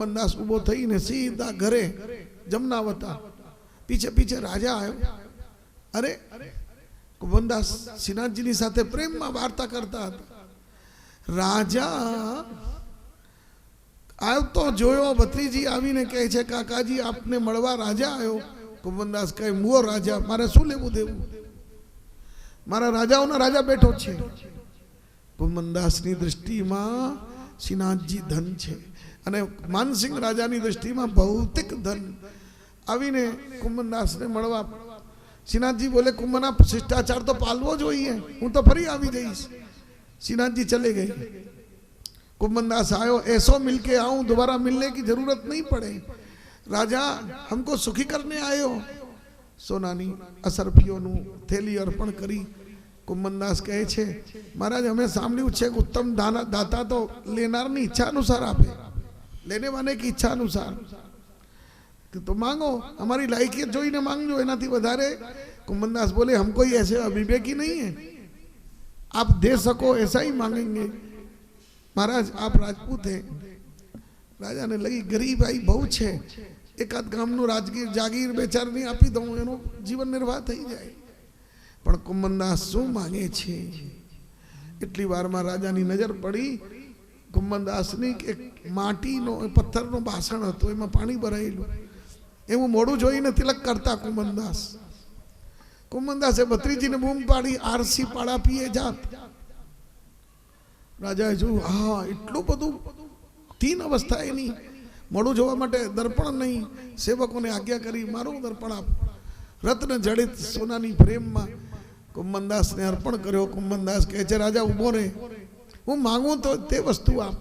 कुंभनदास उभो थई ने सीधा घरे जमनावता पीछे पीछे राजा आयो। अरे कुंभनदास श्रीनाथजीनी साथे प्रेमમાં વાર્તા કરતા હતા। રાજા આવ્યો તો જોયો, ભત્રીજી આવીને કહે છે કાકાજી આપને મળવા રાજા આવ્યો। कुंभनदास કહે મુઓ રાજા, મારે શું લેવું દેવું, મારા રાજાઓનો રાજા બેઠો છે। कुंभनदासની દૃષ્ટિમાં શ્રીનાથજી ધન છે અને માનસિંહ રાજાની દૃષ્ટિમાં ભૌતિક ધન। આવીને कुंभनदासને મળવા श्रीनाथजी बोले कुंभना शिष्टाचार तो पालवो जोईए, हूँ तो फरी आवी जईश। श्रीनाथजी चले गए। कुंभनदास आयो, ऐसो मिलके आऊं, दोबारा मिलने की जरूरत नहीं पड़े। राजा हमको सुखी करने आयो। सोनानी असरफीओनु थैली अर्पण करी। कुंभनदास कहे छे महाराज हमें सांभळ्युं छे उत्तम दाता तो लेनारनी इच्छा अनुसार आपे, लेने वाले की इच्छा अनुसार। तो मांगो, हमारी लायकी जोईने मांगजो, एनाथी वधारे। कुंभनदास बोले हम कोई ऐसे अविवेकी नहीं है, आप दे सको ऐसा ही मांगेंगे। महाराज आप राजपूत हैं। राजा ने लगी गरीब आई बहु छे, एकाद गामनु राजगीर जागीर बेचारनी आपी दऊं, एनो जीवन निर्वाह थई जाए। पण कुंभनदास शुं मांगे छे? एटली वारमां राजानी नजर पड़ी कुंभनदासनी एक माटीनो पत्थरनो बासण हतो, एमां पाणी भरायेલું। एवं मोड़ू जोईने तिलक करता कुंभनदास। कुंभनदासे भत्रीजीने बूम पाड़ी आरसी पाड़ा पीए जात। राजाए जो हाँ एटલું બધું, 3 अवस्था एनी। मोड़ू जोवा माटे दर्पण नहीं, सेवकोने आज्ञा करी मारो दर्पण आप। रत्न जड़ित सोनानी प्रेममां कुंभनदास ने अर्पण कर्यो। कुंभनदास कहे छे राजा उभो रे, हूँ मांगू तो ते वस्तु आप।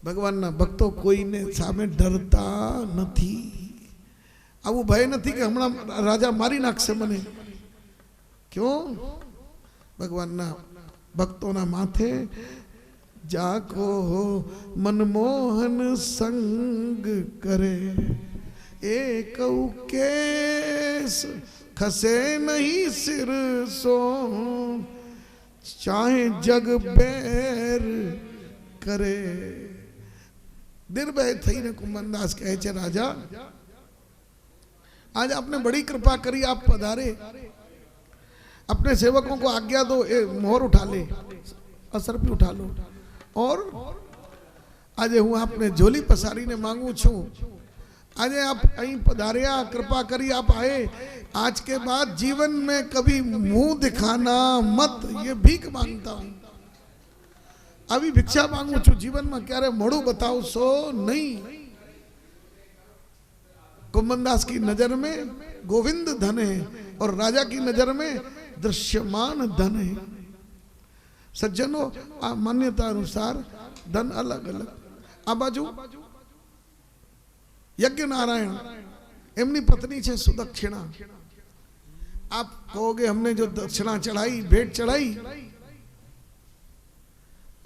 भगवानना भक्तो कोईने सामे डरता नथी। आवुं भय नहीं कि हमणां राजा मारी नाखशे मने। क्यों? भगवानना भक्तों माथे जाको मनमोहन संग करे, एक केस खसे नहीं सिर सो, चाहे जग बैर करे। निर्भय थईने कुंभनदास कहे छे राजा आज आपने बड़ी कृपा करी, आप पधारे, अपने सेवकों को आज्ञा दो, मोहर उठा ले, असरपी उठा लो। और आज हूँ आपने झोली पसारी ने मांगू छू। आज आप अहीं पधारिया, कृपा करी आप आए। आज के बाद जीवन में कभी मुंह दिखाना मत, ये भीख मांगता हूं। अभी भिक्षा मांगू छू, जीवन में क्यारे मोड़ू बताओ सो नहीं। कुंभनदास की नजर में गोविंद धन है और राजा की नजर में दृश्यमान धन है। सज्जनों आ मान्यता अनुसार धन अलग अलग। आ बाजू यज्ञ नारायण एमनी पत्नी छे सुदक्षिणा। आप कहोगे हमने जो दक्षिणा चढ़ाई, भेंट चढ़ाई,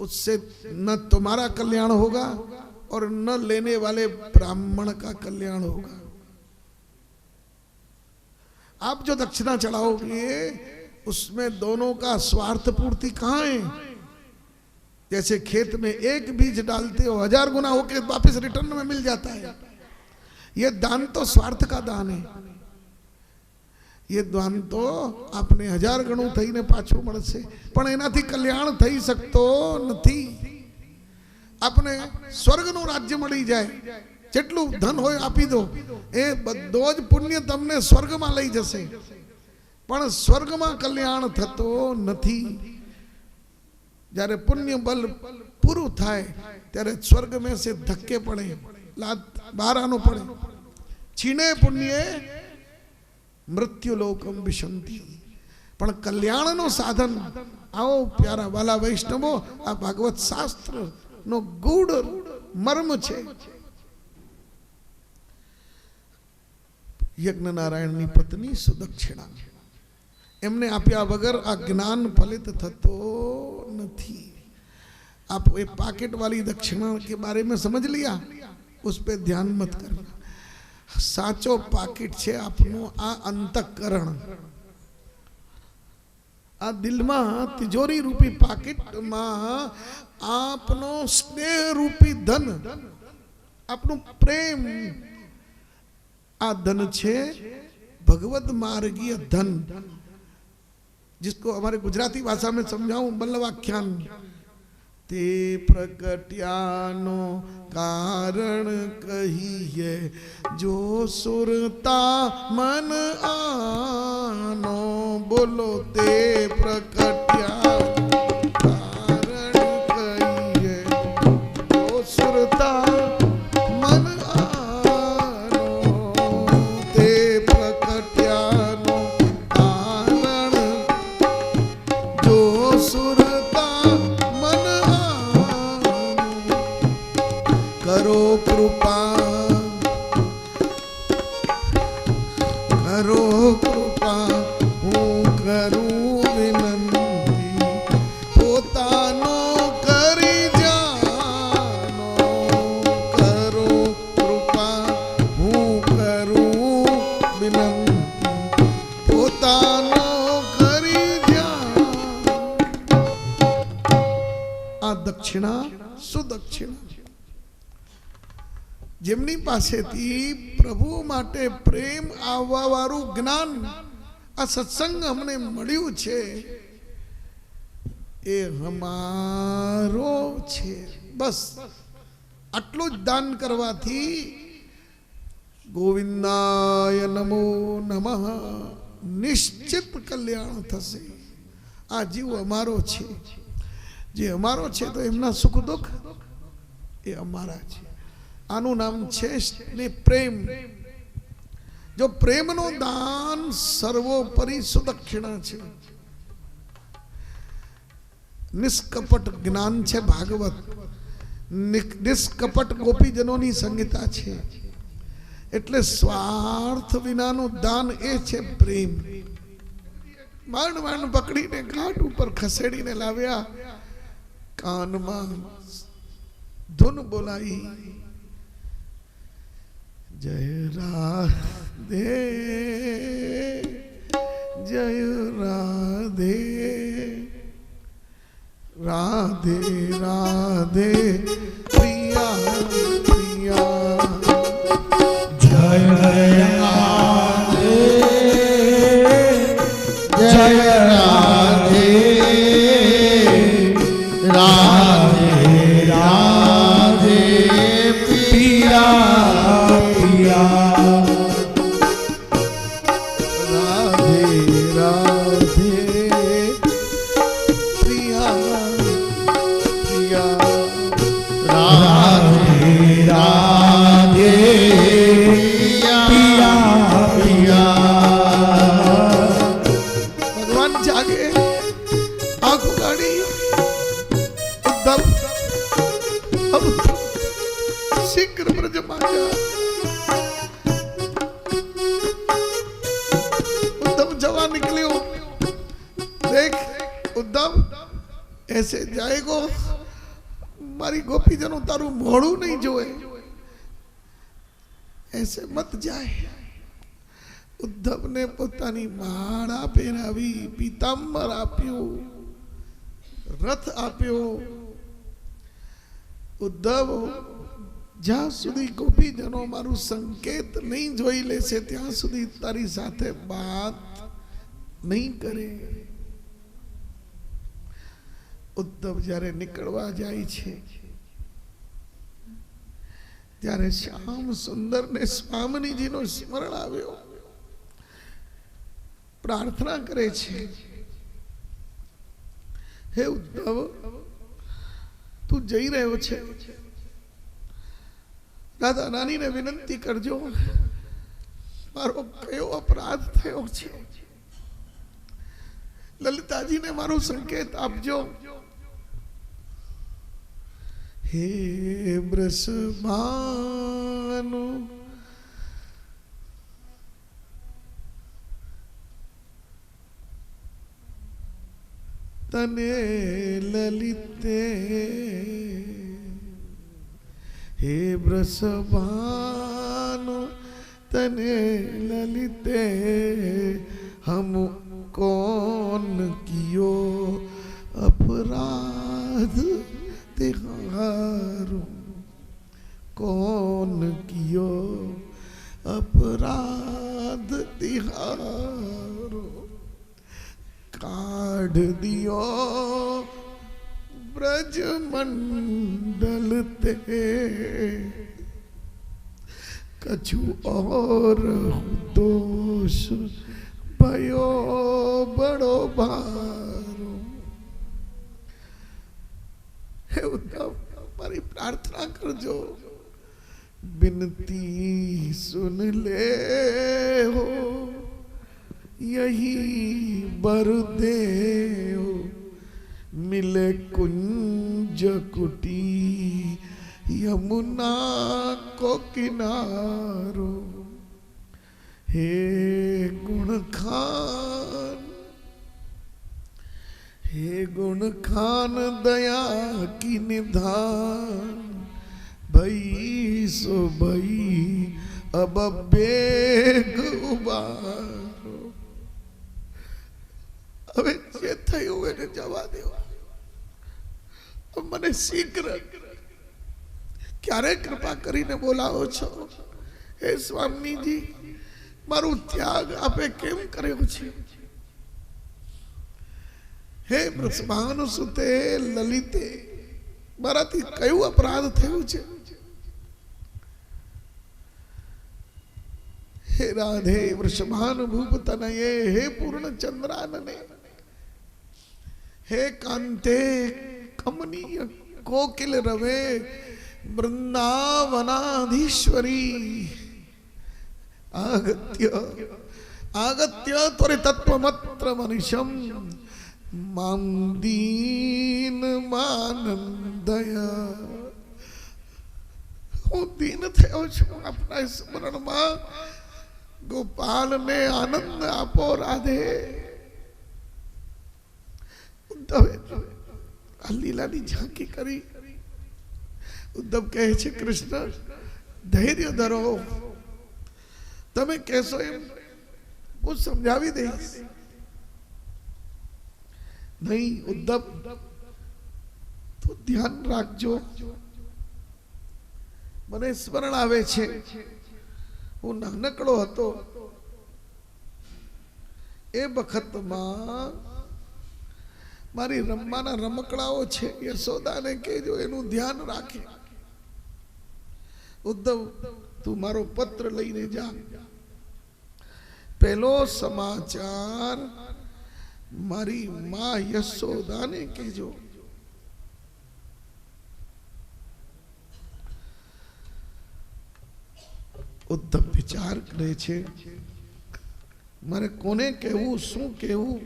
उससे न तुम्हारा कल्याण होगा और न लेने वाले ब्राह्मण का कल्याण होगा। आप जो दक्षिणा चढ़ाओगे उसमें दोनों का स्वार्थ पूर्ति कहाँ है? जैसे खेत में एक बीज डालते हो 1000 गुना होके वापस रिटर्न में मिल जाता है। ये दान तो स्वार्थ का दान है। ये दान तो आपने 1000 गणु थईने पाछो मळशे, पण एनाथी कल्याण थई शकतो नथी। आपने स्वर्गनु राज्य मळी जाए, जेटલું धन होय आपी दो, ए बधो ज पुण्य तमने स्वर्गमां लई जशे, पण स्वर्गमां कल्याण थतो नथी। જ્યારે પુણ્ય બલ પૂરું થાય ત્યારે સ્વર્ગ में से ધક્કે પડે, લાત બહાર આનો પડે। છીણે પુણ્યે મૃત્યુલોકમ વિશંતિ, પણ કલ્યાણનો સાધન આવો પ્યારા વાલા વૈષ્ણવો, આ ભાગવત શાસ્ત્રનો ગૂઢ મર્મ છે। યજ્ઞ નારાયણની પત્ની સુદક્ષિણા, એમને આપ્યા વગર આ જ્ઞાન ફલિત થતો નથી। आप ये पाकेट वाली दक्षिणा के बारे में समझ लिया, उस पे ध्यान मत करना। साचो पाकेट छे आपनो आ अंतःकरण, आ दिल में तिजोरी रूपी पाकेट में आपनो स्नेह रूपी धन आपनु प्रेम आ धन छे भगवत मार्गीय धन, जिसको हमारे गुजराती भाषा में समझाऊं बल्लवाख्यान। ते प्रकट्यानो कारण कहिए जो सुरता मन आनो, बोलो ते प्रकट्या कारण कहिए जो सुरता मन आनो, ते प्रकट्यानो कारण जो सुरता मन आनो, करो कृपा करो कृपा हूँ करूँ विनंती, पोतानो करी जानो, करो कृपा हूँ करूँ विनंती, पोतानो करी जानो। आ दक्षिणा सुदक्षिणा જેમની પાસેથી પ્રભુ માટે પ્રેમ આવવાવાળું જ્ઞાન આ સત્સંગ અમને મળ્યું છે એ અમારો છે। બસ આટલું જ દાન કરવાથી ગોવિંદાય નમો નમઃ નિશ્ચિત કલ્યાણ થશે। આ જીવ અમારો છે, જે અમારો છે તો એમના સુખ દુઃખ એ અમારા છે। આનું નામ છે ને પ્રેમ। જો પ્રેમનું દાન સર્વોપરી સુદક્ષિણા છે। નિષ્કપટ જ્ઞાન છે ભાગવત, નિષ્કપટ ગોપીજનોની સંગીતા છે। એટલે સ્વાર્થ વિનાનું દાન એ છે પ્રેમ। માંડ માંડ પકડીને ઘાટ ઉપર ખસેડીને લાવ્યા, કાનમાં ધૂન બોલાઈ, जय राधे जय राधे राधे राधे प्रिया प्रिया, जय राधे जय राधे राधे राधे प्रिया राधे राधे प्रिया प्रिया, राधे राधे प्रिया प्रिया। भगवान जागे आंख उगाड़ी, उद्धव अब शीघ्र ब्रज मा जा। उद्धव जवा निकलियो, देख उद्धव ऐसे जाएगो मारी गोपीजनों तारू मोड़ू नहीं जोए, ऐसे मत जाए। उद्धव ने पोतानी माळा पहेरावी, पीतांबर आप्यो, रथ आप्यो। उद्धव જ્યાં સુધી ગોપીજનો મારું સંકેત નહીં જોઈ લેશે ત્યાં સુધી તારી સાથે વાત નહીં કરે। ઉદ્ધવ જ્યારે નીકળવા જાય છે ત્યારે શ્યામ સુંદરને સ્વામીજીનો સ્મરણ આવ્યો, પ્રાર્થના કરે છે, હે ઉદ્ધવ તું જઈ રહ્યો છે, दादा नानी ने विनंती करजो, मारो कयो अपराध थयो छे, ललिताजी ने मारो संकेत आपजो। हे वृषभानु तने ललिते, हे वृषभानु तने ललिते, हम कौन कियो अपराध तिहारो, कौन कियो अपराध तिहारो, काढ़ दियो ब्रज मंडल ते, कछु और दोष भयो बड़ो भारो। हे उद्धव, हमारी प्रार्थना करजो, बिनती सुन ले हो, यही बर दे हो, मिले कुंज कुटी यमुना को किनारो। हे गुण खान, हे गुण खान दया की निधान, भई सो भई अब बेग उबारो। હવે જે થયું એને જવા દેવા, મને શીઘ્ર ક્યારે કૃપા કરીને બોલાવો છો? હે સ્વામીજી, મારું ત્યાગ આપે કેમ કર્યો છે? હે વૃષભાનુ સુતે લલિતે, મારાથી કયું અપરાધ થયું છે? हे राधे वृषभानुभूप तनये, हे पूर्ण चंद्रानने, हे कांते कमनीय कोकिल रवे, वृंदावनाधीश्वरी, आगत्य आगत्य त्वरितत्वमत्र मनिशम, मां दीन मानंदया। હું દીન થયો છું આપના સ્મરણમાં, गोपाल ने आनंद आपो राधे। उद्धव आ लीलानी झांकी करी। उद्धव कहे छे कृष्ण धैर्य धरो, तमे कहशो एम હું સમજાવી દઈશ। नहीं उद्धव, तो ध्यान રાખજો। મને સ્મરણ આવે છે, હું નાનકડો હતો એ વખતમાં મારી રમવાના રમકડાઓ છે, યશોદાને કહેજો એનું ध्यान રાખે। ઉદ્ધવ, તું મારો પત્ર લઈને જા। પહેલો સમાચાર મારી માં યશોદાને કહેજો। ઉદ્ધવ વિચાર કરે છે, મારે કોને કહેવું, શું કહેવું?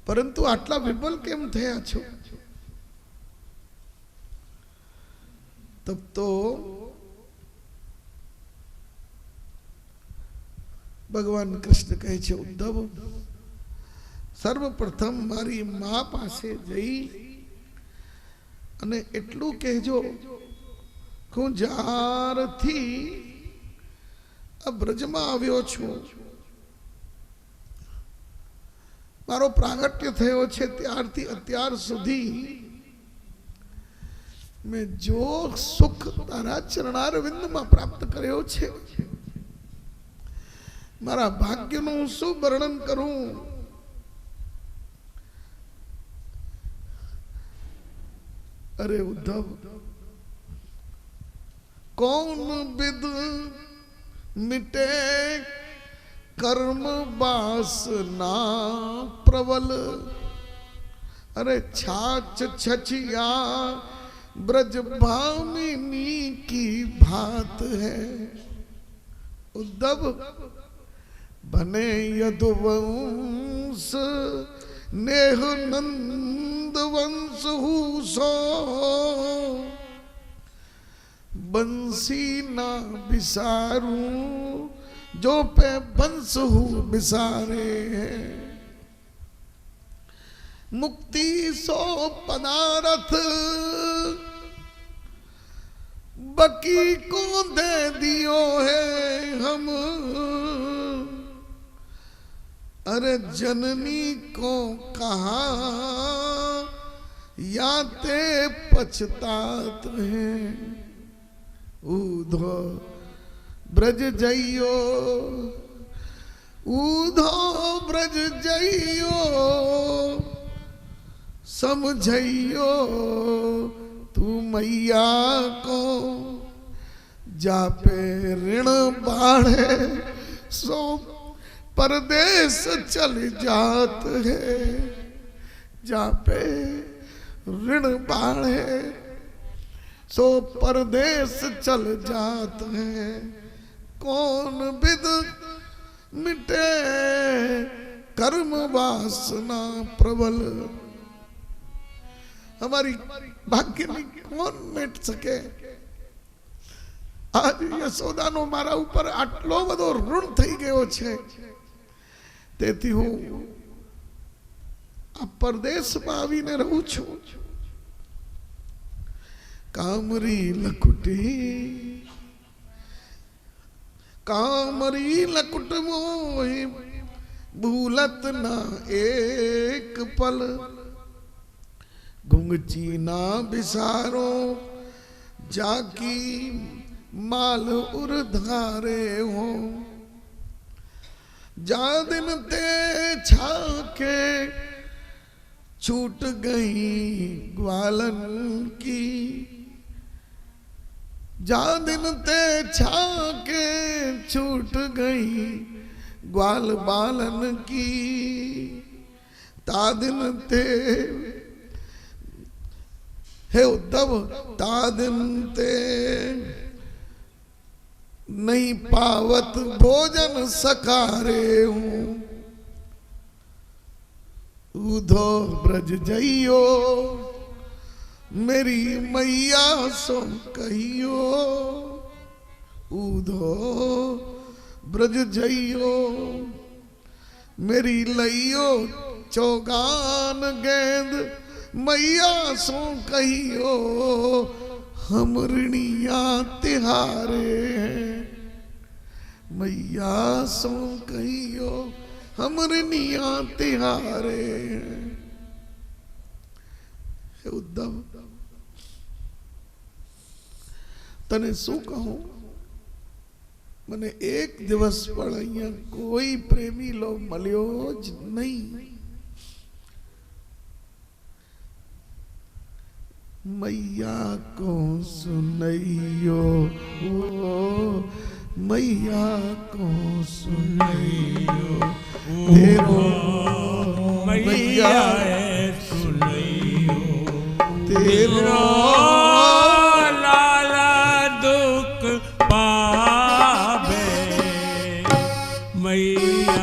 પરંતુ આટલા વિફલ કેમ થયા છો? તબ તો ભગવાન કૃષ્ણ કહે છે, ઉદ્ધવ સર્વપ્રથમ મારી મા પાસે જઈ અને એટલું કહેજો, હું જ્યારથી આ બ્રજમાં આવ્યો છું, મારો પ્રાગટ્ય થયો છે ત્યારથી અત્યાર સુધી મેં જો સુખ તારા ચરણારવિંદમાં પ્રાપ્ત કર્યો છે, મારા ભાગ્યનું શું વર્ણન કરું? અરે ઉદ્ધવ, कौन विद मिटे कर्म वासना प्रबल, अरे छाछ छछिया ब्रज भामिनी की भात है। उद्धव, बने यदुवंश नेह नंद वंश सो, बंसी ना बिसारूं जो पे बंस हूँ बिसारे। मुक्ति सो पदारथ बकी को दे दियो है हम, अरे जननी को कहा याते पछतात हैं। ऊधो ब्रज जइयो, ऊधो ब्रज जइयो, समझइयो तू मैया को, जापे ऋण बाढ़े सो परदेश चल जात है, जापे ऋण बाढ़े सो परदेश चल जात है। कौन विद मिटे कर्म वासना प्रबल, हमारी भाग्य में कौन मिट सके। आज યશોદાનો મારા ઉપર આટલો બધો ઋણ થઈ ગયો છે, તેથી હું આ પરદેશમાં આવીને રહું છું। કામરી લકુટી, કામરી લકુટ મોહી ભૂલત ના એક પલ, गुंगची ना बिसारो जाकी माल उर्धारे हो, जा दिन ते छाके छूट गई ग्वालन की, जा दिन ते छाके छूट गई ग्वाल बालन की, ता दिन ते हे उद्धव तादिन ते नहीं पावत भोजन सकारे हूँ, ऊधो ब्रज जइयो मेरी मैया सो कहियो, ऊधो ब्रज जइयो मेरी लइयो चौगान गेंद मैया सो कहियो, हम ऋणिया तिहारे हैं, मैया सो कहियो हम ऋणिया तिहारे हैं। हे उद्धव तने शू कहूं, मने एक दिवस पण अहींया कोई प्रेमी लोग मळ्यो ज नहीं। मैया को सुनइयो ओ मैया को सुनइयो, तेरो मैया सुनइयो, तेरो लाला दुख पावे, मैया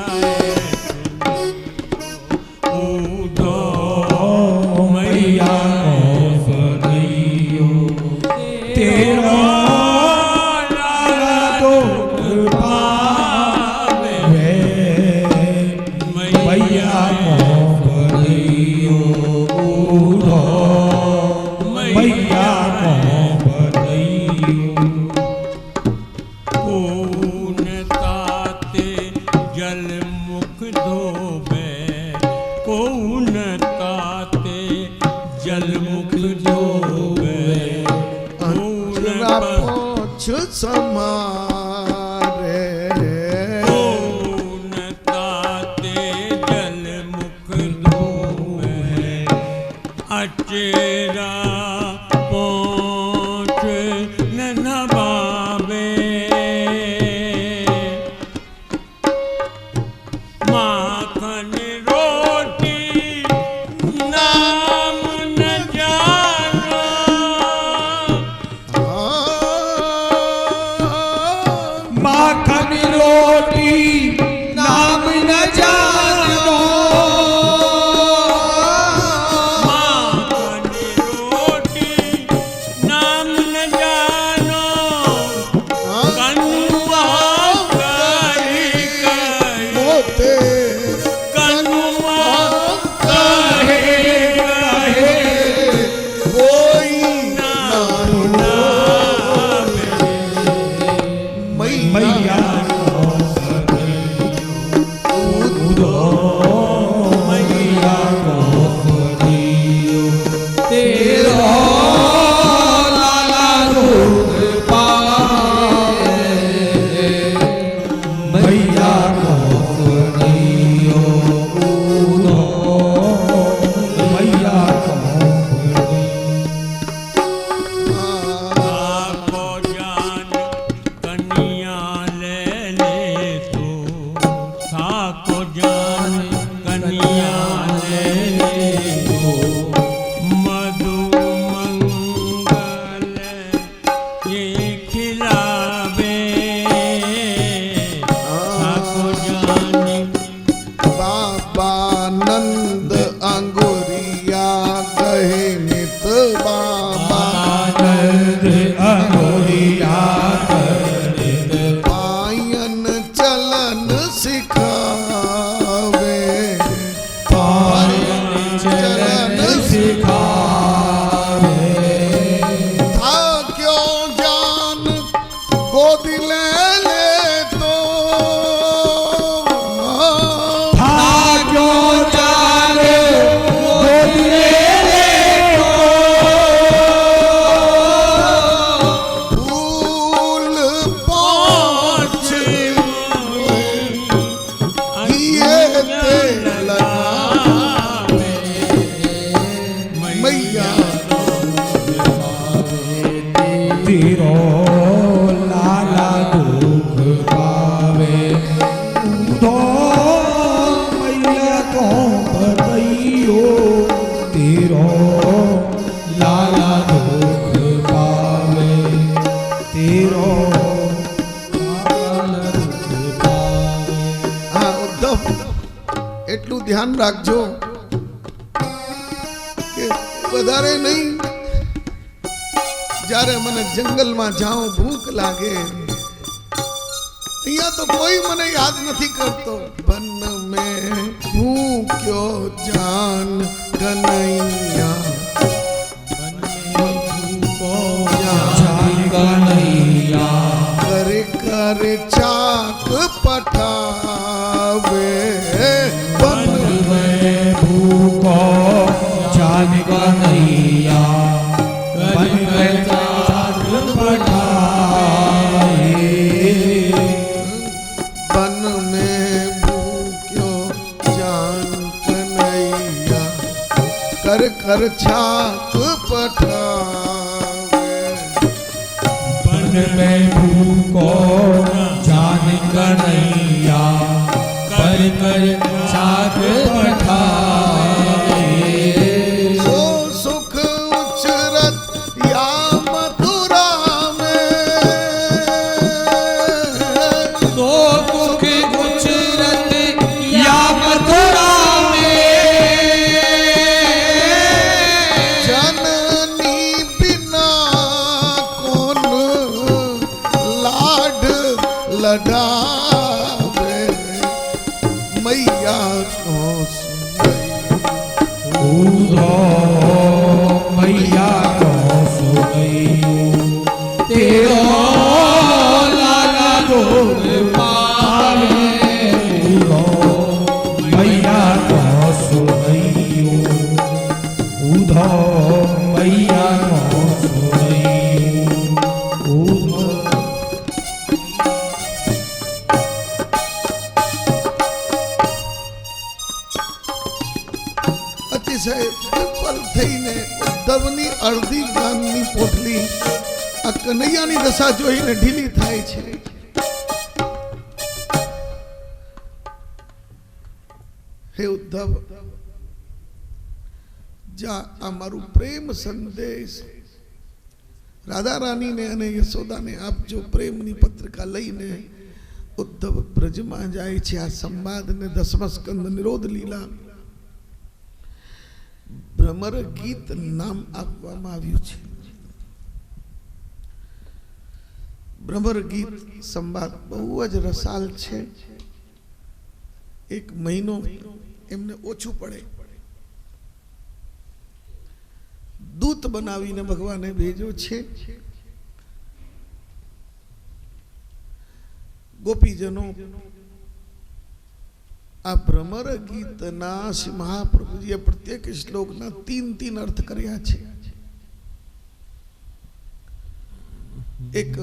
ऊधो मैया तेरो लाला दुख पावे, मैया को बधइयो, ऊधो मैया को बधइयो। कौन ताते जल मुख धोवे, कौन ताते जल मुख धोवे, पोछ समारे, कौन ताते जल मुख धोवे, अचेरा पोछ न नवावे, माखन रोटी नाम न जानो, माखन रोटी नाम न जानो, माखन रोटी नाम न जानो, कनुआ कही कही मोते कनुआ कहे कहे कोई नाम मैया मैया को गोद ले ले तो भाग्यो चाले गोद ले ले फूल पाँच ये तेल मैया तेरो लाला दुख पावे उधो मैया तो बतइयो तेरो लाला दुख पावे तेरो लाला दुख पावे। हाँ उद्धव એટલું ધ્યાન રાખજો કે વધારે નહીં જ્યારે મને જંગલમાં જાઉં ભૂખ લાગે અહીંયા તો કોઈ મને યાદ નથી કરતો વન में ભૂખ્યો જાન કનૈયા कर कर चाक पठावे वन में भूखो जान कन्हैया बन में चाक पठाए वन में भूख्यो जान कन्हैया कर कर चाक पठावे बन में भूखो जान कन्हैया कर कर चाक पठाए सो सुख उचरत या मथुरा में तो दुख गुजरत या मथुरा में जननी बिना कौन लाड लडावे मैया को उधो मैया को सुनैयो तेरो लाला दुख पावे उधो मैया को सुनैयो उधो मैया को सुनैयो उधो અતિશય વિફલ થઈને ઉદ્ધવની અડધી ગામની પોટલી આ કનૈયાની દશા જોઈને ઢીલી થાય છે હે ઉદ્ધવ જા આ મારું પ્રેમ સંદેશ રાધા રાણીને અને યશોદાને આપજો પ્રેમની પત્રિકા લઈને ઉદ્ધવ બ્રજમાં જાય છે આ સંવાદને દસમા સ્કંદ નિરોધ લીલા ભ્રમર ગીત નામ આપવામાં આવ્યું છે ભ્રમર ગીત સંવાદ બહુ જ રસાલ છે એક મહિનો એમને ઓછું પડે દૂત બનાવીને ભગવાને ભેજો છે ગોપીજનો આ ભ્રમર ગીતના શ્રી મહાપ્રભુજીએ પ્રત્યેક શ્લોકના 3 અર્થ કર્યા છે એક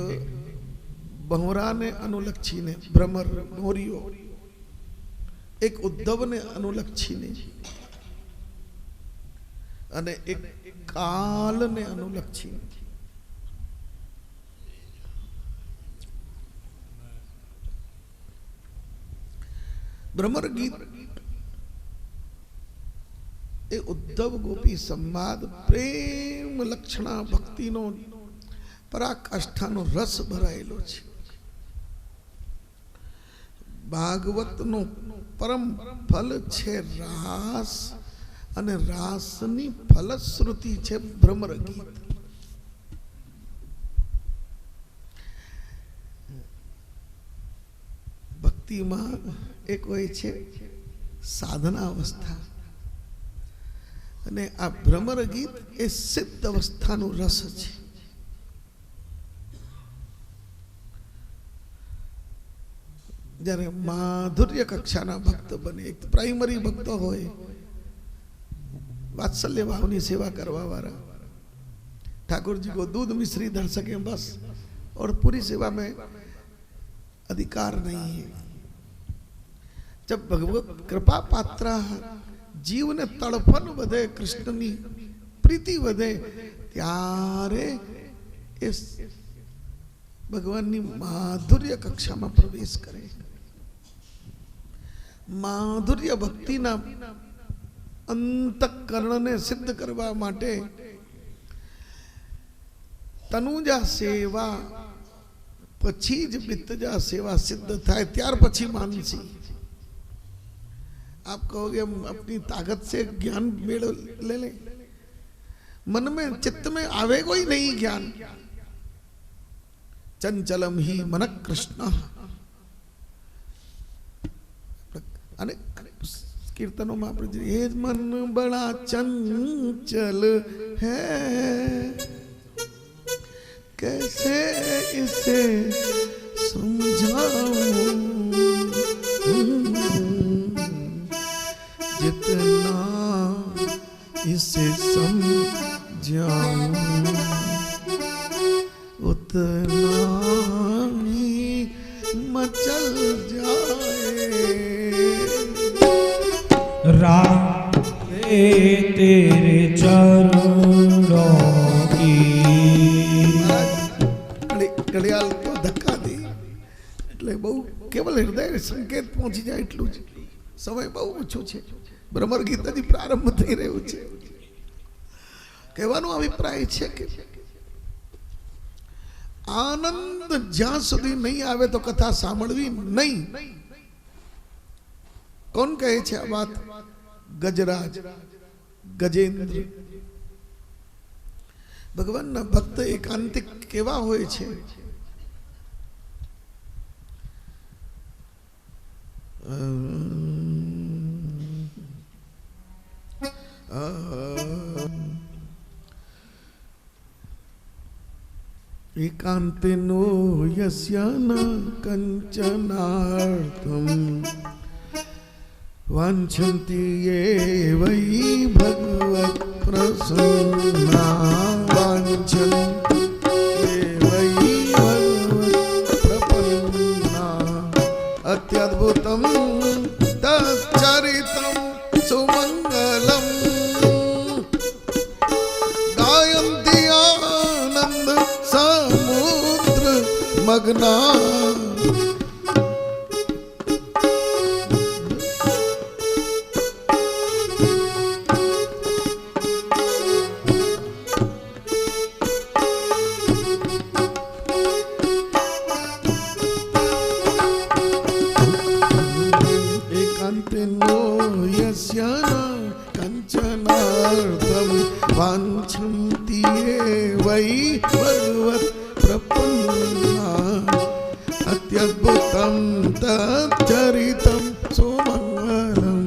ભંવરાને અનુલક્ષીને ભ્રમર મોરિયો એક ઉદ્ધવને અનુલક્ષીને અને એક કાલને અનુલક્ષીને ભ્રમર ગીત એ ઉદ્ધવ ગોપી સંવાદ પ્રેમ લક્ષણા ભક્તિનો પરાકાષ્ઠાનો રસ ભરાયેલો છે ભાગવતનો પરમ ફલ છે રાસ અને રાસની ફલશ્રુતિ છે ભ્રમર ગીત ભક્તિમાં એક હોય છે સાધના અવસ્થા અને આ ભ્રમર ગીત એ સિદ્ધ અવસ્થાનો રસ છે જ્યારે માધુર્ય કક્ષાના ભક્ત બને, એક પ્રાઇમરી ભક્તો હોય, वात्सल्य भावनी सेवा करवा वाला, ठाकुर जी को दूध मिश्री धर सके बस, और पूरी सेवा में अधिकार नहीं है। जब भगवत कृपा पात्र जीव ने तड़पन वधे, कृष्णनी प्रीति वधे, त्यारे इस भगवान नी माधुर्य कक्षा में प्रवेश करे। माधुर्य भक्ति ना अंतःकरण ने सिद्ध करवा माटे तनुजा सेवा पछी ज बितजा सेवा सिद्ध थाय, त्यार पछी मानसी। आप कहोगे हम अपनी ताकत से ज्ञान मेड़ ले लें, मन में चित्त में आवेगा ही नहीं ज्ञान। चंचलम ही मन कृष्ण, अनेक कीर्तनों में आप ये मन बड़ा चंचल है, कैसे इसे समझाऊं, जितना इसे समझाऊं उतना ही मचल जाए। राधे तेरे चरणों की। घड़ियाल तो धक्का दी એટલે બહુ કેવલ હૃદય સંકેત પહોંચી જાય એટલું જ, સમય બહુ ઓછો છે। ભ્રમર ગીત હજી પ્રારંભ થઈ રહ્યું છે। કહેવાનો અભિપ્રાય છે કે આનંદ જ્યાં સુધી નહીં આવે તો કથા સાંભળવી નહીં। કોણ કહે છે આ વાત? ગજરાજ, ગજેન્દ્ર। ભગવાનના ભક્ત એકાંતિક કેવા હોય છે? एकांतेनो यस्य न कंचनार्थम वांछन्ति ये वै भगवत् प्रसन्ना, वांछन्ति ये वै भगवत् प्रपन्ना। अत्यद्भुतं तच्चरितं सुमंगलं, गायन्ति आनन्द समुद्र मग्ना। कंचनार्थम वांछन्ति ये वै भगवत् प्रपन्ना। अत्यद्भुतं तच्चरितं सुमंगलं,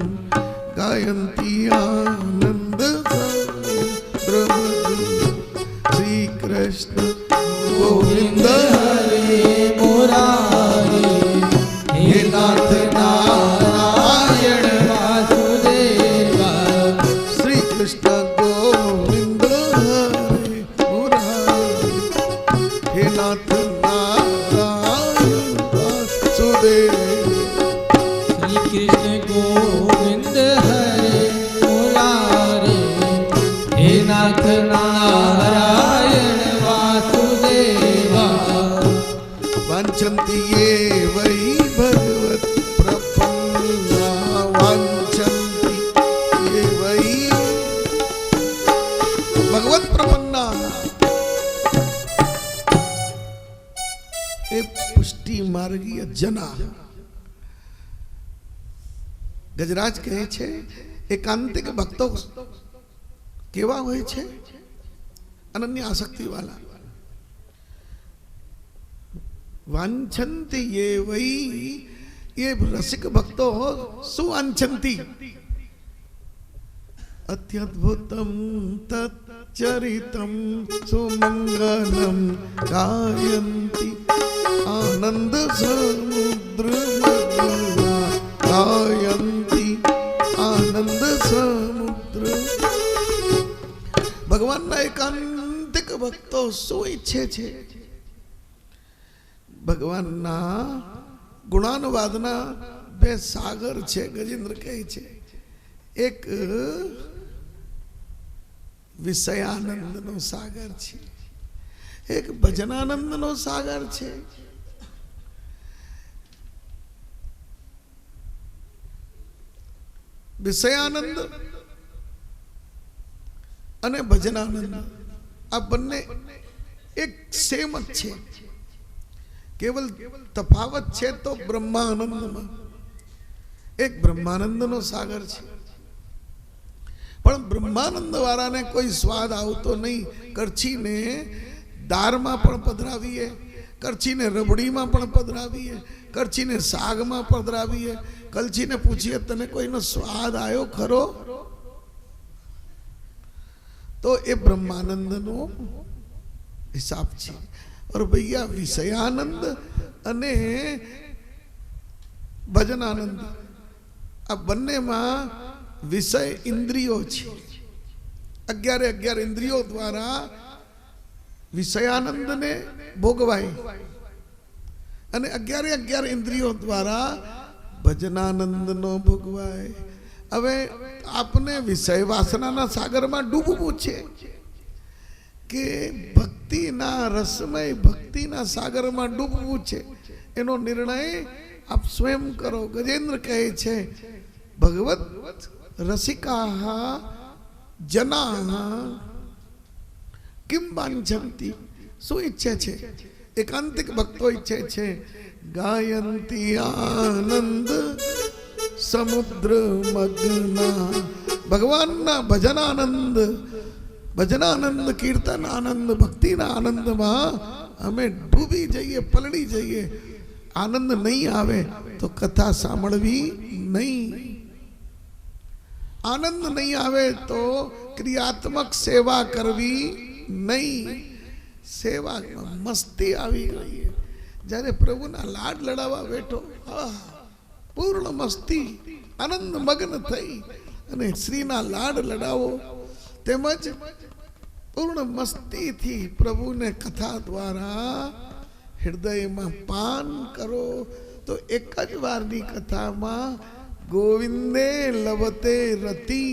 गायन्ति आनंद समुद्र मग्ना। श्री कृष्ण गोविंद हरे मुरारी, हे नाथ नारायण वासुदेवा। श्री कृष्ण गोविंद हरे मुरारी, हे नाथ नारायण वासुदेवा। श्री कृष्ण गोविंद हरे मुरारी, हे नाथ नारायण वासुदेवा। वांछन्ति ये वै भगवत् प्रपन्ना, वांछन्ति ये वै भगवत् प्रपन्ना। ए पुष्टि मार्गीय जना। गजराज કહે છે એકાંતિક ભક્તો કેવા હોય છે? અનન્ય આસક્તિ વાળા। वांछन्ति ये वै, ये रसिक भक्तो हो सुवांछन्ति। अत्यद्भुतं तच्चरितं सुमंगलं, गायन्ति आनंद समुद्र શું ઈચ્છે છે? ભગવાનના ગુણાનુવાદના બે સાગર છે. ગજેન્દ્ર કહે છે એક વિષયાનંદનો સાગર છે, એક ભજનાનંદનો સાગર છે. વિષયાનંદ અને ભજનાનંદ આ બંને એક સેમ જ છે. કેવલ તફાવત છે તો બ્રહ્માનંદમાં. એક બ્રહ્માનંદનો સાગર છે, પણ બ્રહ્માનંદ વાળાને કોઈ સ્વાદ આવતો નહીં. કરછીને દાળમાં પણ પધરાવીએ, કરછીને રબડીમાં પણ પધરાવીએ, કરછીને શાકમાં પધરાવીએ, કલછીને પૂછીએ તને કોઈનો સ્વાદ આવ્યો ખરો? તો એ બ્રહ્માનંદનો હિસાબ છે. और भैया विषयानंद અને ભજનાનંદ આ બંનેમાં વિષય ઇન્દ્રિયો છે. 11 ઇન્દ્રિયો દ્વારા વિષયાનંદને ભોગવાય અને 11 ઇન્દ્રિયો દ્વારા ભજનાનંદનો ભોગવાય. હવે આપને વિષય વાસનાના સાગરમાં ડૂબવું છે કે ભક્તિના રસમય ભક્તિના સાગરમાં ડૂબવું છે, એનો નિર્ણય આપ સ્વયં કરો. ગજેન્દ્ર કહે છે ભગવત રસિકા જના કિમ વાંછંતી, શું ઈચ્છે છે? એકાંતિક ભક્તો ઈચ્છે છે ગાયંતી આનંદ સમુદ્ર મગ્ના. ભગવાનના ભજનાનંદ, ભજનાનંદ, કીર્તન આનંદ, ભક્તિના આનંદમાં અમે ડૂબી જઈએ, પલળી જઈએ. આનંદ નહીં આવે તો કથા સાંભળવી નહીં, આનંદ નહીં આવે તો ક્રિયાત્મક સેવા કરવી નહીં. સેવામાં મસ્તી આવી ગઈ. જ્યારે પ્રભુના લાડ લડાવવા બેઠો, પૂર્ણ મસ્તી, આનંદ મગ્ન થઈ અને શ્રીના લાડ લડાવો, તેમજ પૂર્ણ મસ્તીથી પ્રભુને કથા દ્વારા હૃદયમાં પાન કરો. તો એક જ વારની કથામાં ગોવિંદે લવતે રતિ.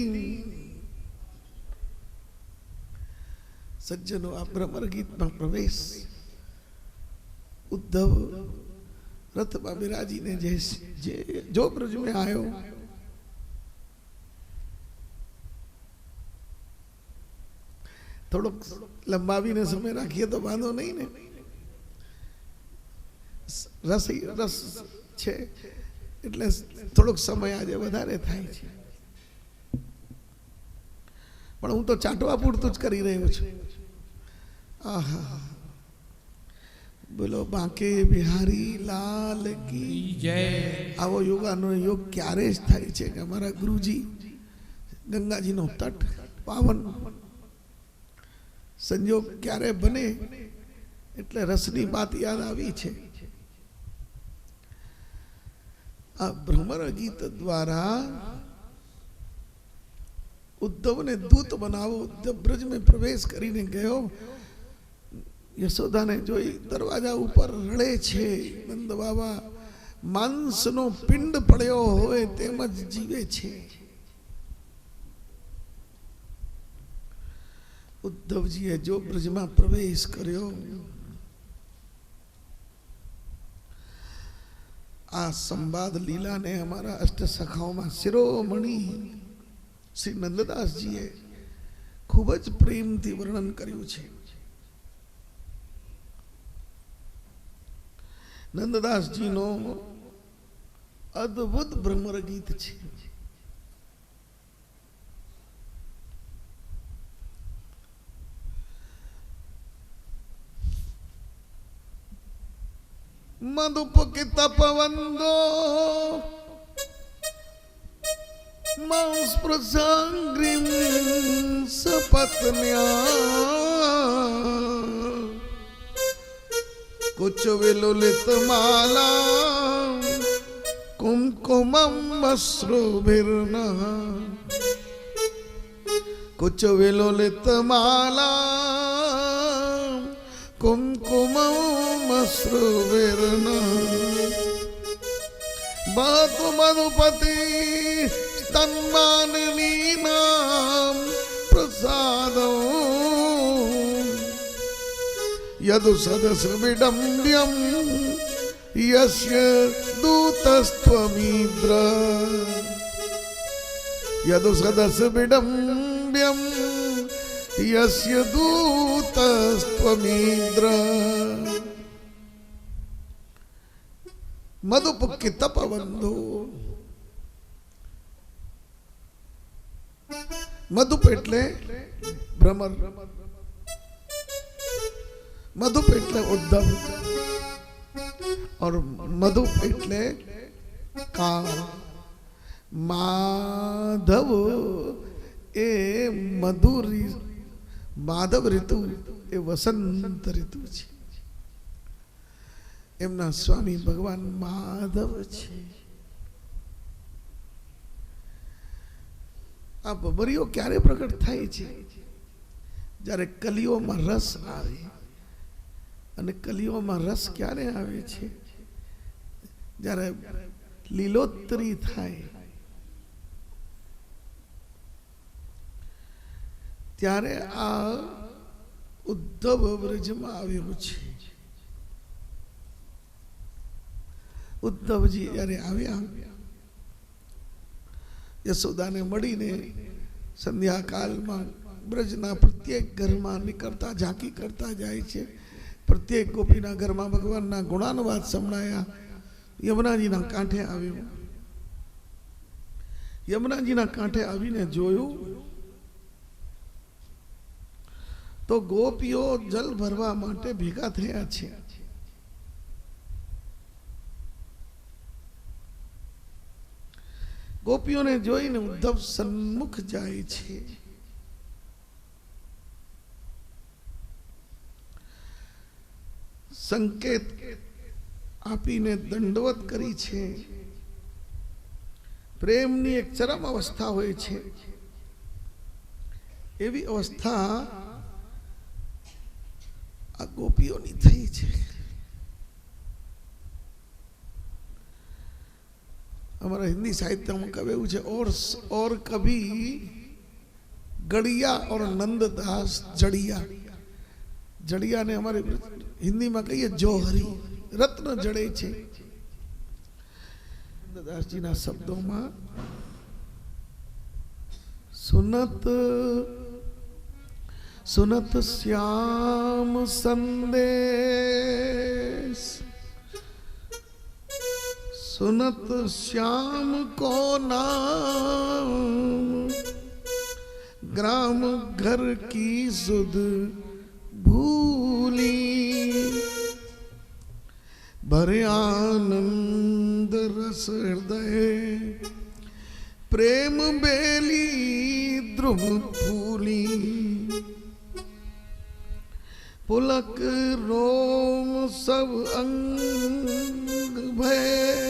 સજ્જનો, આ ભ્રમર ગીતમાં પ્રવેશ ઉદ્ધવ રથમાં બિરાજીને જો બ્રજ में आयो, થોડોક લંબાવીને સમય રાખીએ તો વાંધો નહીં ને. રસ છે એટલે થોડોક સમય આજે વધારે થાય છે, પણ હું તો ચાટવા પૂરતું જ કરી રહ્યો છું. આહા, બોલો બાંકે બિહારી લાલ કી જય. આવો યોગાનો યોગ ક્યારે જ થાય છે કે અમારા ગુરુજી ગંગાજીનો તટ પાવન સંજોગ ક્યારે બને એટલે રસની વાત યાદ આવી છે. આ ભ્રમર ગીત દ્વારા ઉદ્ધવને દૂત બનાવો. ઉદ્ધવ બ્રજ में પ્રવેશ કરીને ગયો, યશોદાને જોઈ દરવાજા ઉપર રડે છે. નંદ બાબા માંસનો પિંડ પડ્યો હોય તેમજ જીવે છે. ઉદ્ધવજીએ જો બ્રજમાં પ્રવેશ કર્યો, આ સંવાદ લીલાને અમારા અષ્ટ સખાઓમાં શિરોમણી શ્રી નંદદાસજીએ ખૂબ જ પ્રેમથી વર્ણન કર્યું છે. નંદદાસજીનો અદ્ભુત ભ્રમર ગીત છે. मधुप की तपवंदो स्पृशाग्रिम सपत्न्या कुछ विलुलित माला कुमकुमम अश्रुभिर्न कुछ विलुलित माला श्रुवेरना बहतु मधुपति स्तन्माननी नाम प्रसादो यदु सदस्य विडम्ब्यम यस्य दूतस्त्वमीद्र यदु सदस्य विडम्ब्यम यस्य दूतस्त्वमीद्र मधुपुक्की तपबंधु मधुप એટલે ભ્રમર मधुप એટલે ઉદ્ધવ और मधुप એટલે કાળ माधव ए मधुरी माधव ऋतु ए वसंत ऋतु છે એમના સ્વામી ભગવાન માધવ છે આ બબરીઓ ક્યારે પ્રગટ થાય છે જ્યારે કલીઓમાં રસ આવે અને કલીઓમાં રસ ક્યારે આવે છે જ્યારે લીલોતરી થાય ત્યારે આ ઉદ્ધવ વ્રજમાં આવ્યો છે ઉદ્ધવજી જ્યારે આવ્યા યશોદાને મળીને સંધ્યાકાલમાં બ્રજના પ્રત્યેક ઘરમાં નીકળતા ઝાંકી કરતા જાય છે પ્રત્યેક ગોપીના ઘરમાં ભગવાનના ગુણાનુવાદ સંભળાયા યમુનાજીના કાંઠે આવ્યો યમુનાજીના કાંઠે આવીને જોયું તો ગોપીઓ જલ ભરવા માટે ભેગા થયા છે ગોપીઓને જોઈને ઉદ્ધવ સન્મુખ જાય છે સંકેત આપીને દંડવત કરી છે પ્રેમની એક ચરમ અવસ્થા હોય છે એવી અવસ્થા આ ગોપીઓની થઈ છે हमारा हिंदी साहित्य में कवि है और कभी गड़िया और नंददास जड़िया जड़िया ने हमारे हिंदी में कही है जौहरी रत्न जड़े छे नंददास जी ना शब्दों में सुनत सुनत श्याम संदेश सुनत श्याम को नाम ग्राम घर की सुध भूली भरे आनंद रस हृदय प्रेम बेली ध्रुव फूली पुलक रोम सब अंग भय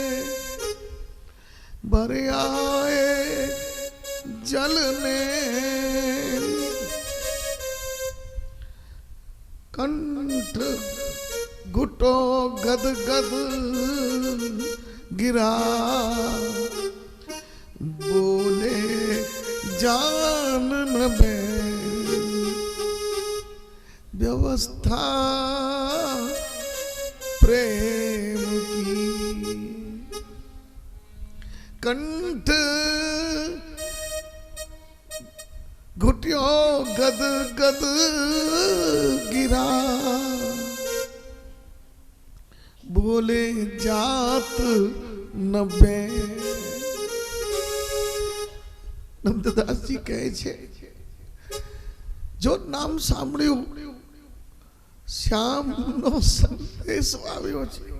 भरे आए जलने कंठ घुटो गद गद गिरा बोले जान न बे व्यवस्था प्रेम की कंठ घुटियो गद गद गिरा बोले जात नबे नंददास जी कहे छे जो नाम सांभळ्યું श्याम नो संदेश આવ્યો છે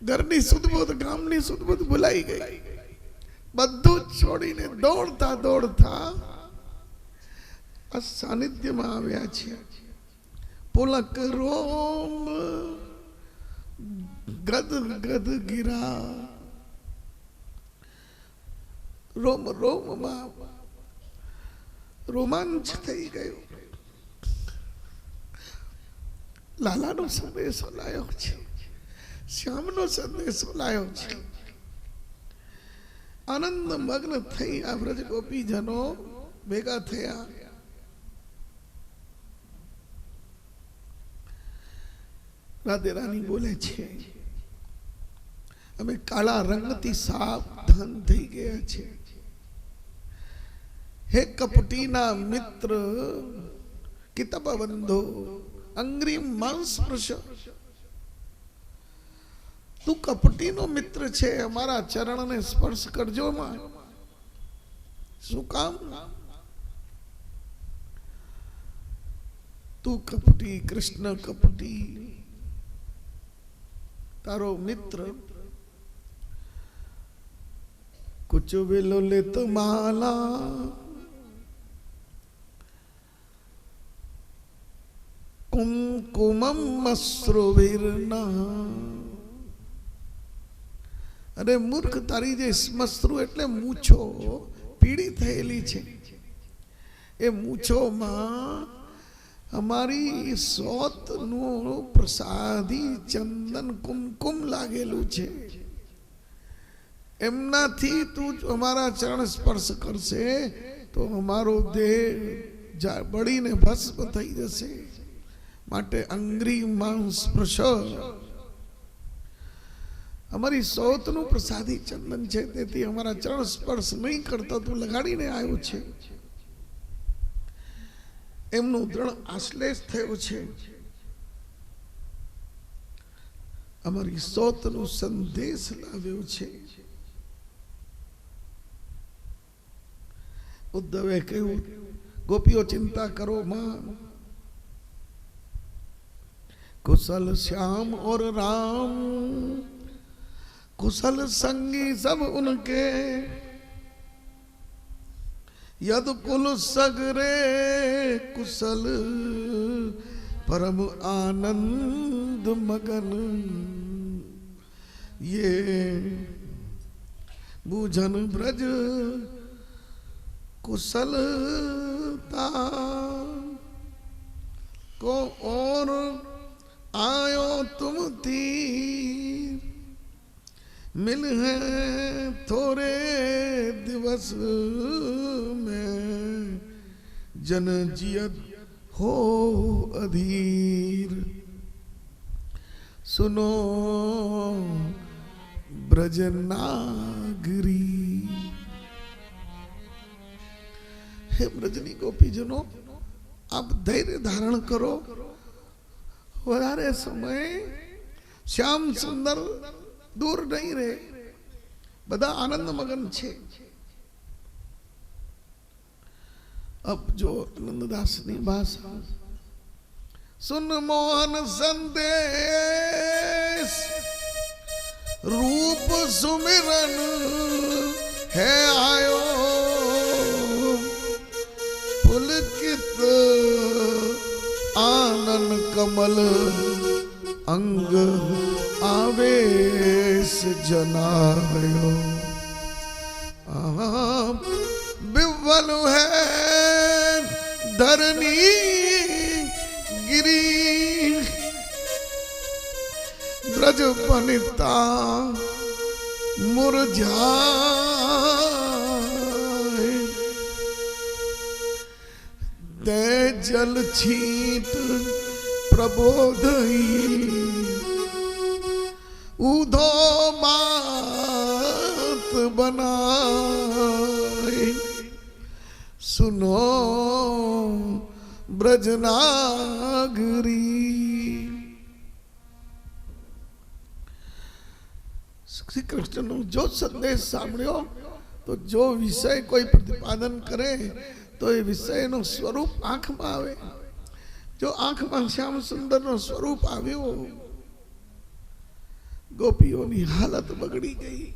ઘરની સુધબુધ ગામની સુધબુધ ભૂલાઈ ગઈ બધું છોડીને દોડતા દોડતા આ સાનિધ્યમાં આવ્યા છે પુલક રોમ ગદ ગદ ગિરા રોમ રોમમાં રોમાંચ થઈ ગયો લાલાનો સંદેશો લાયો છે, શ્યામનો સંદેશો લાયો છે. આનંદ મગ્ન થઈ આ વ્રજ ગોપીજનો ભેગા થયા. રાધે રાની બોલે છે, અમે કાળા રંગથી સાવધાન થઈ ગયા છે. હે કપટીના મિત્ર કિતબ બંધો અંગ્રી માંસ સ્પર્શ, તું કપટીનો મિત્ર છે, અમારા ચરણને સ્પર્શ કરજો માં. શું કામ? તું કપટી, કૃષ્ણ કપટી, તારો મિત્ર. कुछ विलुलित माला कुमकुमम मश्रुभिर्ना. अरे मूर्ख, तारी जे मश्रु એટલે મૂછો પીળી થયેલી છે. એ મૂછોમાં અમારી સોતનું પ્રસાદી ચંદન કુમકુમ લાગેલું છે. એમનાથી તું અમારા ચરણ સ્પર્શ કરશે તો અમારો દેહ બળીને ભસ્મ થઈ જશે. માટે અંગ્રી માંસ સ્પર્શ, અમારી સૌતનું પ્રસાદી ચંદન છે, તેથી અમારા ચરણ સ્પર્શ નહીં કરતો તું લગાડીને આવ્યો છે. એમનો દ્રઢ આશ્લેષ થયો છે. અમારી સૌતનો સંદેશ લાવ્યો છે. ઉદ્ધવે કહ્યું, ગોપીઓ ચિંતા કરો માં, कुशल श्याम और राम कुशल संगी सब उनके, यद कुल सगरे कुशल परम आनंद मगन. ये बूझन ब्रज कुशलता को और आयो तुम तीर, मिल है थोड़े दिवस में जन जियत हो अधीर. सुनो ब्रजनागरी. हे ब्रजनी गोपीजनों, आप धैर्य धारण करो. વધારે સમય શ્યામ સુંદર દૂર નહીં રહે. બધા આનંદ મગન છે. अब जो आनंददास ની ભાષા सुन मोहन संदेश रूप सुमिरन है आयो, पुलकित आनन कमल अंग आवेश जनायो. विवल है धरनी गिरी, ब्रज बनिता मुरझाए. दे जल छीट प्रबोधई, उधो बात बनाए. सुनो ब्रजनागरी. श्री कृष्ण નો जो संदेश સાંભળ્યો તો જો વિષય કોઈ પ્રતિપાદન કરે તો એ વિષયનો સ્વરૂપ આંખમાં આવે. જો આંખમાં શ્યામ સુંદરનો સ્વરૂપ આવ્યો, ગોપીઓની હાલત બગડી ગઈ.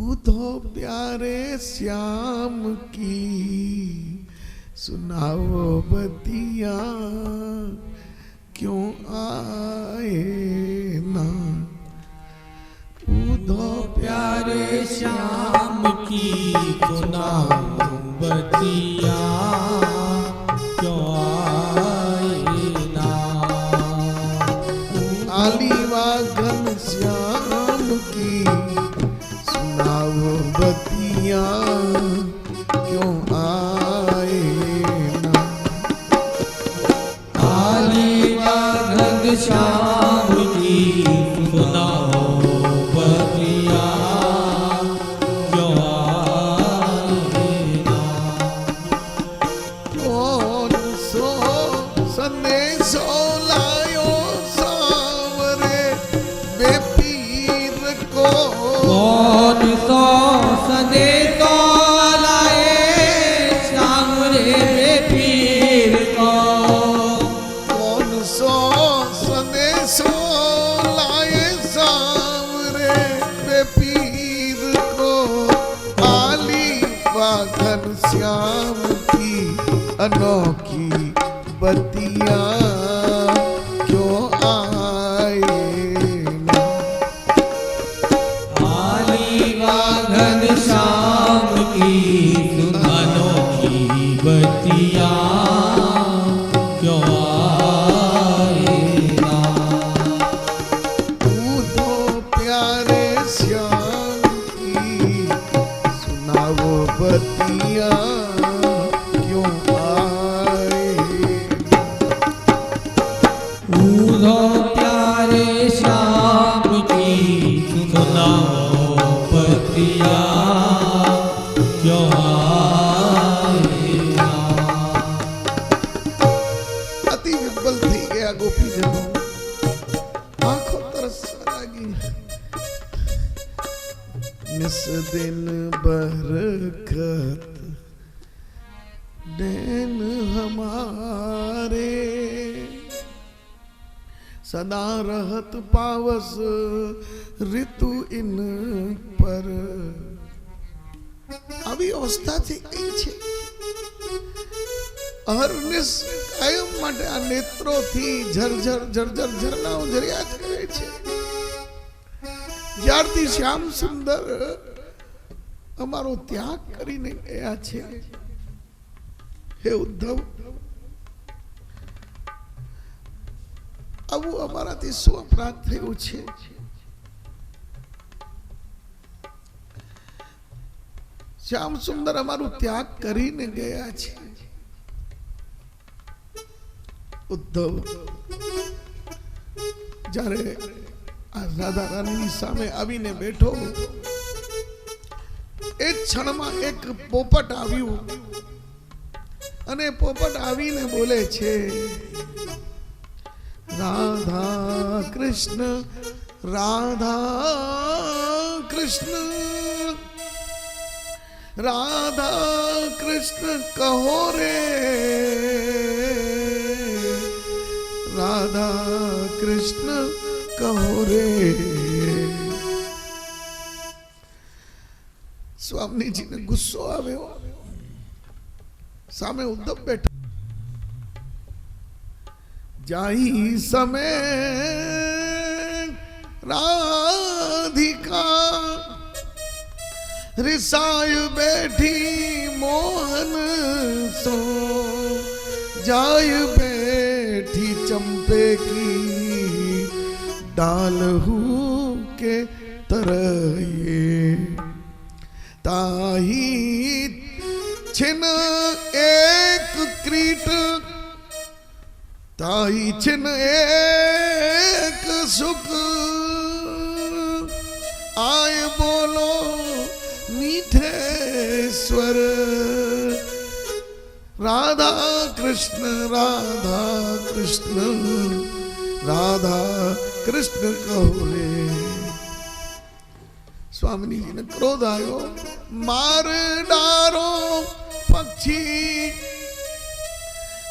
उधो प्यारे श्याम की सुनाओ बतिया, क्यों आए ना. उधो प्यारे श्याम की सुनाओ बतिया, आलीवा घनश्याम की सुनाओ बतिया क्यों आए ना। आलीवा घनश्याम की सुनाओ बतिया क्यों आए ना। कौन सो संदेशो लायो सावरे बेपीर को। कौन सो संदेशो लाए सावरे बेपीर को। कौन सो संदेशो लाए सावरे बेपीर को। आली वा घनश्याम की अनोखी बतिया क्यों आए ना। आलीवा घनश्याम की अनोखी बतिया क्यों आए ना। पूछो प्यारे श्याम की सुनाओ बतिया क्यों आए। पूछो प्यारे श्याम की सुनाओ बतिया क्यों आए ना। अति विब्बल थी गया गोपीजनों, आंखों तरस लागी। निस दिन बरखत नैन हमारे सदा रहत पावस ऋतु इन पर। આવી અવસ્થા થઈ ગઈ છે અહર્નિશ કાયમ માટે આ નેત્રોથી ઝરઝર ઝરઝર ઝરણાઓ ઝર્યા જ કરે છે। જ્યારથી શ્યામ સુંદર અમારો ત્યાગ કરીને ગયા છે, હે ઉદ્ધવ, આવું અમારાથી શું અપરાધ થયું છે? શ્યામ સુંદર અમારું ત્યાગ કરીને ગયા છે। ઉદ્ધવ જ્યારે આ રાધા રાણીની સામે આવીને બેઠો, એ જ ક્ષણમાં એક પોપટ આવ્યું અને પોપટ આવીને બોલે છે, રાધા કૃષ્ણ રાધા કૃષ્ણ राधा कृष्ण कहो रे, राधा कृष्ण कहो रे। स्वामी जी ने गुस्सो आव्यो, सामे उद्धव बैठा। जाई समय राधिका रिसाय बैठी मोहन सो, जाय बैठी चंपे की डाल के तरह। ताही छिन एक क्रीट, ताही छिन एक सुख, आय बोलो मीठे स्वर। राधा कृष्ण राधा कृष्ण राधा कृष्ण कहो रे। स्वामी जी ने क्रोध आयो, मार डारो पक्षी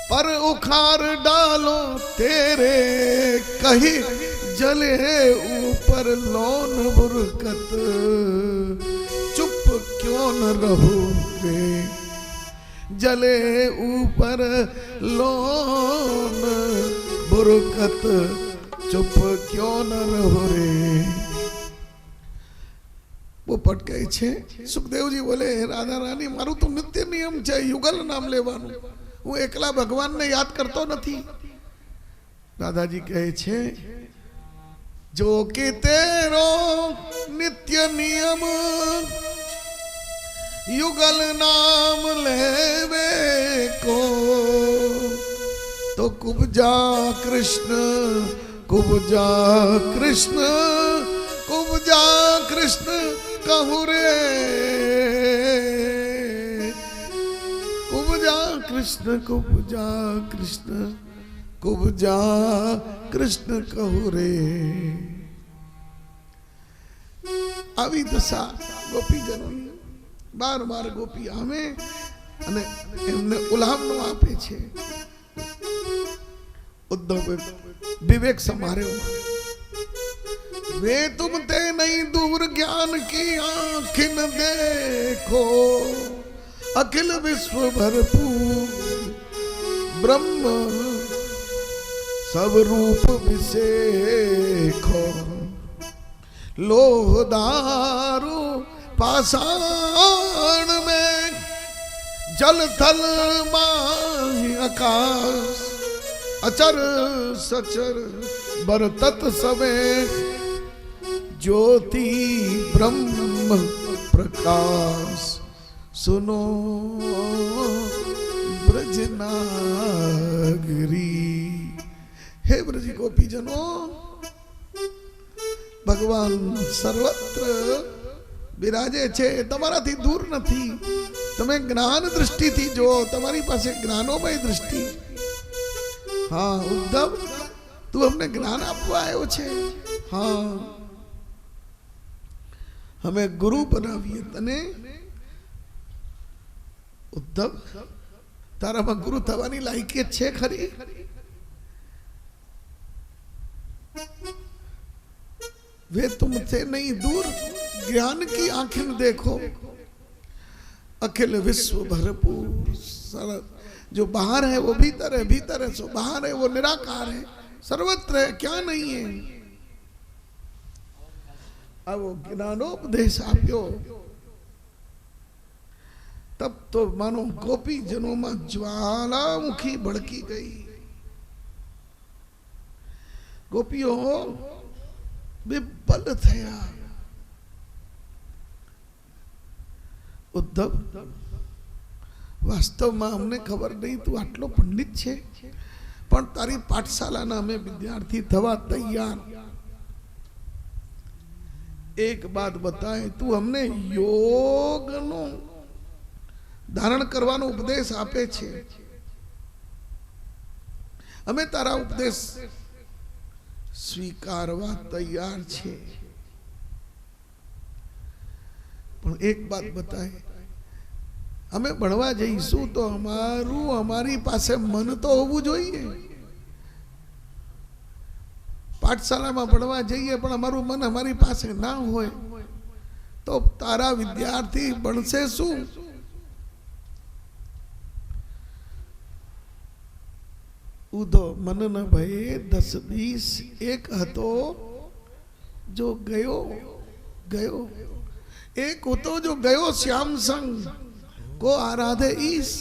पर उखार डालो तेरे, कही जले ऊपर लोन बुरकत, चुप क्यों न रहोगे, जले ऊपर लोन बुरकत, चुप क्यों न रहो रे। वो पटके छे। सुखदेव जी बोले, राधा रानी मारू तो नित्य नियम छे युगल नाम लेवानु, હું એકલા ભગવાનને યાદ કરતો નથી। દાદાજી કહે છે जो कि तेरो नित्य नियम युगल नाम लेवे को, तो कुब्जा कृष्ण कुब्जा कृष्ण कुब्जा कृष्ण कहूँ रे, कुब्जा कृष्ण कुब्जा कृष्ण कुब्जा कृष्ण कहूँ रे। આવી દશા ગોપીજનોની બાર બાર ગોપી આવે અને એમને ઉલ્હામણું આપે છે। ઉદ્ધવ विवेक संभारे, वे तुम ते नहीं दूर ज्ञान की आँखिन देखो, अखिल विश्व भरपूर ब्रह्म सब रूप विसेखो, लोह दारू पाषाण में जल थल माहि आकाश, अचर सचर बरतत सबे ज्योति ब्रह्म प्रकाश, सुनो ब्रज नागरी। हे ब्रज गोपीजनों, भगवान सर्वत्र विराजे छे, तमाराथी दूर नहीं। तमे ज्ञान दृष्टि थी जो तमारी पासे ज्ञानोमय दृष्टि। हाँ उद्धव, तू हमने ज्ञान आपवा आयो छे। हाँ, हमें गुरु बनावीए तने। उद्धव, तारा में गुरु थवानी लायकियत छे खरी? वे तुमसे नहीं दूर ज्ञान की आंखें देखो, अखिल विश्व भरपूर। जो बाहर है वो भीतर है, भीतर है सो बाहर है, वो निराकार है, सर्वत्र है, क्या नहीं है। अब वो ज्ञानोपदेश आप्यो तब तो मानो गोपी जनों में ज्वालामुखी भड़की गई। गोपियों विपल थया। उद्धव, वास्तव में हमने खबर नहीं तू आटलो पंडित छे, पण तारी पाठशाला में विद्यार्थी थवा तैयार। एक बात बताए, तू हमने योग नो धारण करवानो उपदेश आपे छे, हमें तारा उपदेश स्वीकारवा तैयार छे। पण एक बात बताए, हमें भणवा जईशू तो हमारी पासे मन तो होवू जोईए। पाठशाला में भणवा जईए पण हमारू मन हमारी पासे ना होय तो तारा विद्यार्थी भणसे शू? उधो मन न भये 10-20 एक हतो जो गयो गयो, एक होतो जो गयो श्याम संग को आराधे ईस।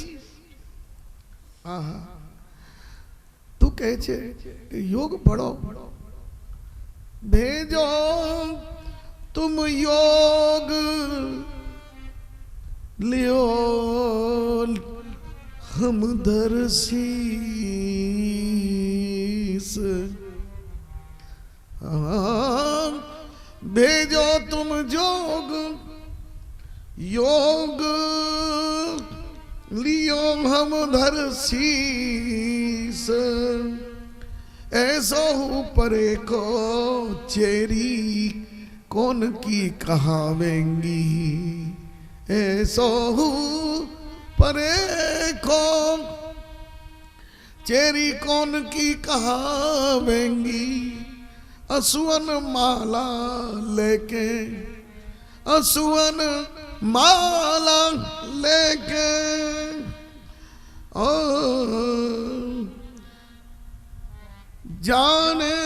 आहा, तू कहे छे योग पढ़ो, भेजो तुम योग लियो हम दर्शीस। भेजो तुम योग लियो हम धरसीस। ऐसो परे को चेरी कौन की कहावेंगी, ऐसो परे को चेरी कौन की कहावेंगी। असुवन माला लेके, असुवन माला लेके जाने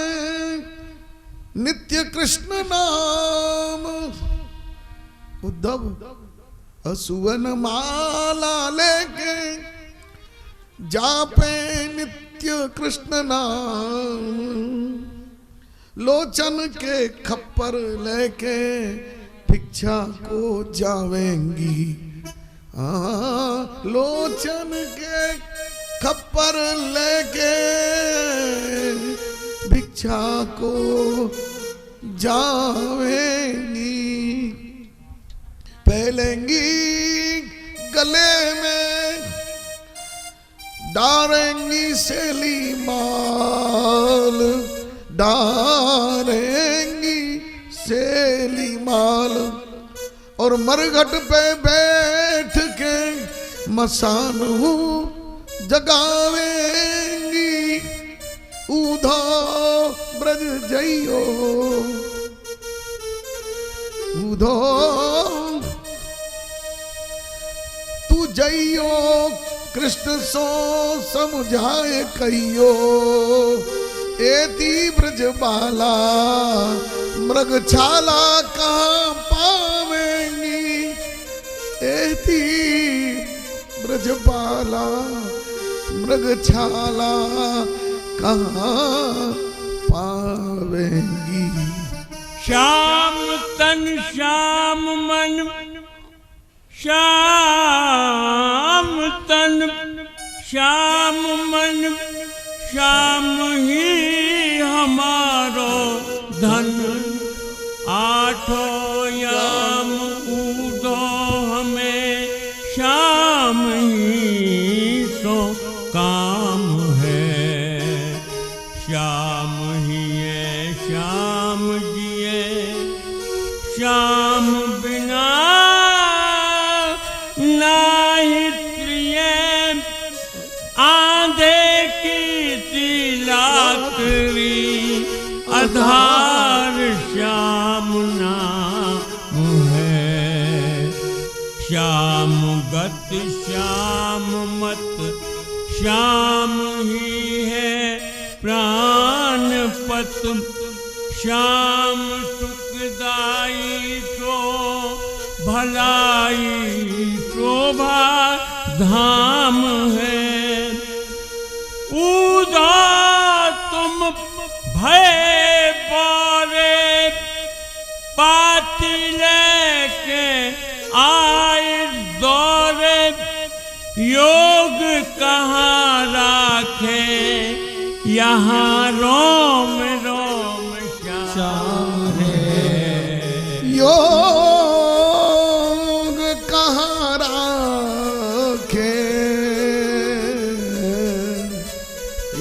नित्य कृष्ण नाम। उद्धव, असुवन माला लेके जापे नित्य कृष्ण नाम। लोचन के खप्पर लेके भिक्षा को जावेंगी। लोचन के खप्पर लेके भिक्षा को जावेंगी। पहलेंगी गले में डालेंगी सेली माल, डालेंगी सेली माल, और मरघट पे बैठ के मसान जगावेंगी। ऊधो ब्रज जइयो, ऊधो तू जइयो, कृष्ण सो समझाए कहियो। एती ब्रज बाला मृगछाला कहाँ पावेंगी। एती ब्रज बाला मृगछाला कहाँ पावेंगी। श्याम तन श्याम मन, श्याम तन श्याम मन, श्याम ही हमारो धन। आठों याम ऊधो हमें श्याम ही तो काम है। श्याम ही है श्याम जिए, श्याम बिना नाही प्रिय। आंधे की तिलाकरी आधार श्याम नाम है। श्याम गत श्याम मत, श्याम ही है प्राण पत। श्याम सुखदाई तो भलाई शोभा धाम है। ऊदा तुम भय बोरे पाती लेके आए दौरे। योग कहाँ राखे यहाँ रोम रोम श्याम है। योग कहाँ राखे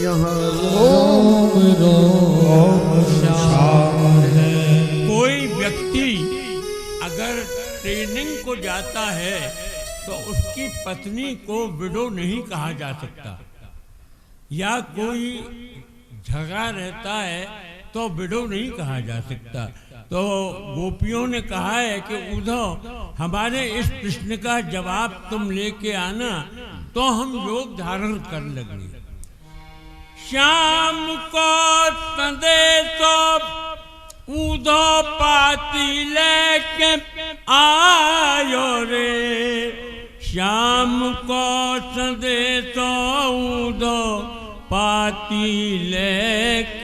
यहाँ रोम रोम श्याम है। कोई व्यक्ति अगर ट्रेनिंग को जाता है तो उसकी पत्नी को विडो नहीं कहा जा सकता, या कोई झगड़ा रहता है तो विडो नहीं कहा जा सकता। तो गोपियों ने कहा है कि उद्धव हमारे इस प्रश्न का जवाब तुम लेके आना तो हम योग धारण कर लगे। श्याम को संदेशो ऊधो पाती लेके आयो रे। श्याम को संदेशो ऊधो पाती लेके